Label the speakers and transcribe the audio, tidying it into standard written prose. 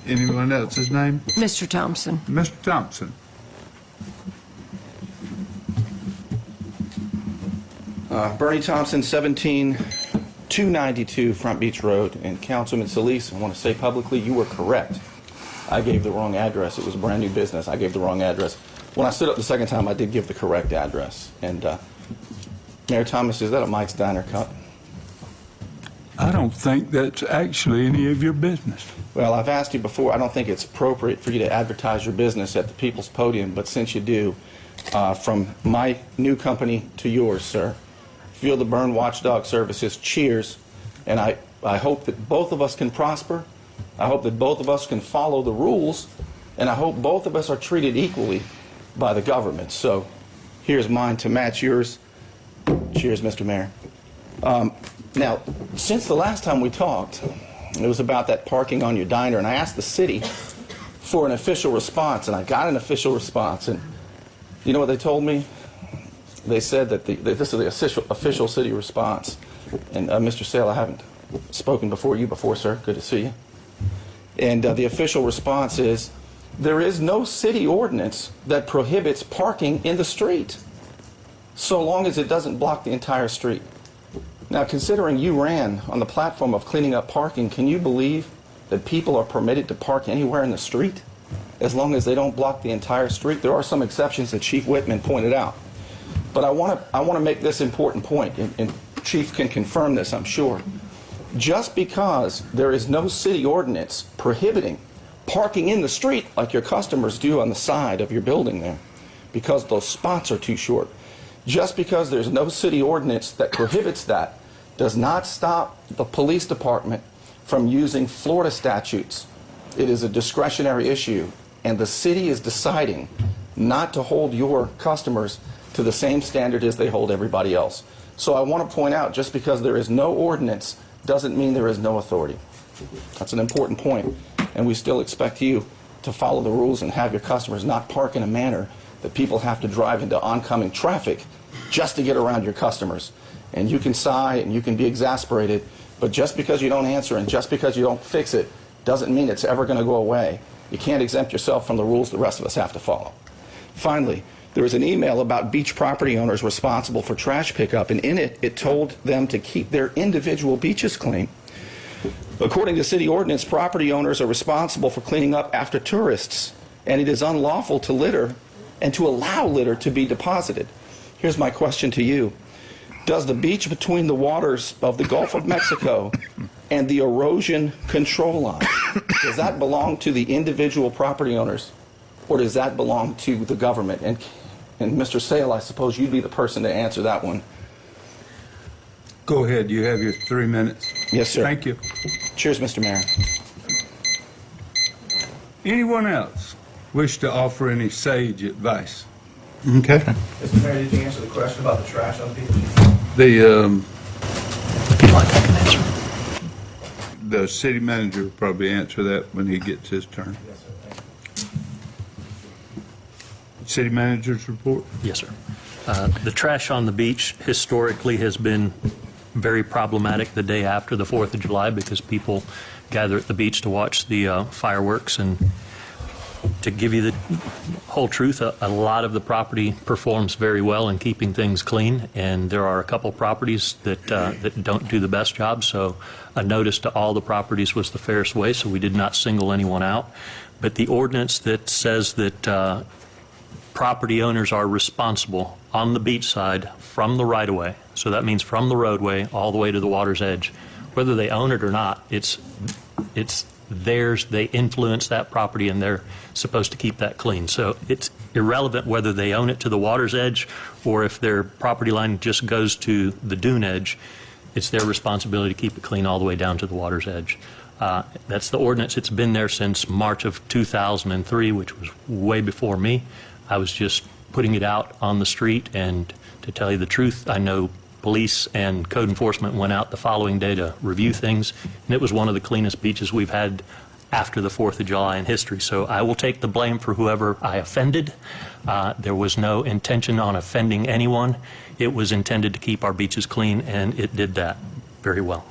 Speaker 1: Anyone else's name?
Speaker 2: Mr. Thompson.
Speaker 1: Mr. Thompson.
Speaker 3: Burnie Thompson, 17292 Front Beach Road. And Councilman Solis, I want to say publicly, you were correct. I gave the wrong address. It was a brand new business. I gave the wrong address. When I stood up the second time, I did give the correct address. And Mayor Thomas, is that a Mike's Diner Cut?
Speaker 1: I don't think that's actually any of your business.
Speaker 3: Well, I've asked you before, I don't think it's appropriate for you to advertise your business at the People's Podium, but since you do, from my new company to yours, sir, Feel the Burn Watchdog Services, cheers. And I hope that both of us can prosper. I hope that both of us can follow the rules, and I hope both of us are treated equally by the government. So here's mine to match yours. Cheers, Mr. Mayor. Now, since the last time we talked, it was about that parking on your diner, and I asked the city for an official response, and I got an official response. And you know what they told me? They said that this is the official city response. And Mr. Sale, I haven't spoken before you before, sir. Good to see you. And the official response is, there is no city ordinance that prohibits parking in the street, so long as it doesn't block the entire street. Now, considering you ran on the platform of cleaning up parking, can you believe that people are permitted to park anywhere in the street as long as they don't block the entire street? There are some exceptions that Chief Whitman pointed out. But I want to make this important point, and Chief can confirm this, I'm sure. Just because there is no city ordinance prohibiting parking in the street like your customers do on the side of your building there, because those spots are too short, just because there's no city ordinance that prohibits that does not stop the police department from using Florida statutes. It is a discretionary issue, and the city is deciding not to hold your customers to the same standard as they hold everybody else. So I want to point out, just because there is no ordinance doesn't mean there is no authority. That's an important point, and we still expect you to follow the rules and have your customers not park in a manner that people have to drive into oncoming traffic just to get around your customers. And you can sigh and you can be exasperated, but just because you don't answer and just because you don't fix it doesn't mean it's ever going to go away. You can't exempt yourself from the rules the rest of us have to follow. Finally, there was an email about beach property owners responsible for trash pickup, and in it, it told them to keep their individual beaches clean. According to city ordinance, property owners are responsible for cleaning up after tourists, and it is unlawful to litter and to allow litter to be deposited. Here's my question to you. Does the beach between the waters of the Gulf of Mexico and the erosion control line, does that belong to the individual property owners, or does that belong to the government? And Mr. Sale, I suppose you'd be the person to answer that one.
Speaker 1: Go ahead. You have your 3 minutes.
Speaker 3: Yes, sir.
Speaker 1: Thank you.
Speaker 3: Cheers, Mr. Mayor.
Speaker 1: Anyone else wish to offer any sage advice? Okay.
Speaker 3: Mr. Mayor, did you answer the question about the trash on the beach?
Speaker 1: The city manager will probably answer that when he gets his turn.
Speaker 3: Yes, sir. Thank you.
Speaker 1: City manager's report.
Speaker 4: Yes, sir. The trash on the beach historically has been very problematic the day after the 4th of July because people gather at the beach to watch the fireworks. And to give you the whole truth, a lot of the property performs very well in keeping things clean, and there are a couple properties that don't do the best job. So a notice to all the properties was the fairest way, so we did not single anyone out. But the ordinance that says that property owners are responsible on the beach side from the right-of-way, so that means from the roadway all the way to the water's edge, whether they own it or not, it's theirs. They influence that property, and they're supposed to keep that clean. So it's irrelevant whether they own it to the water's edge or if their property line just goes to the dune edge. It's their responsibility to keep it clean all the way down to the water's edge. That's the ordinance. It's been there since March of 2003, which was way before me. I was just putting it out on the street, and to tell you the truth, I know police and code enforcement went out the following day to review things, and it was one of the cleanest beaches we've had after the 4th of July in history. So I will take the blame for whoever I offended. There was no intention on offending anyone. It was intended to keep our beaches clean, and it did that very well.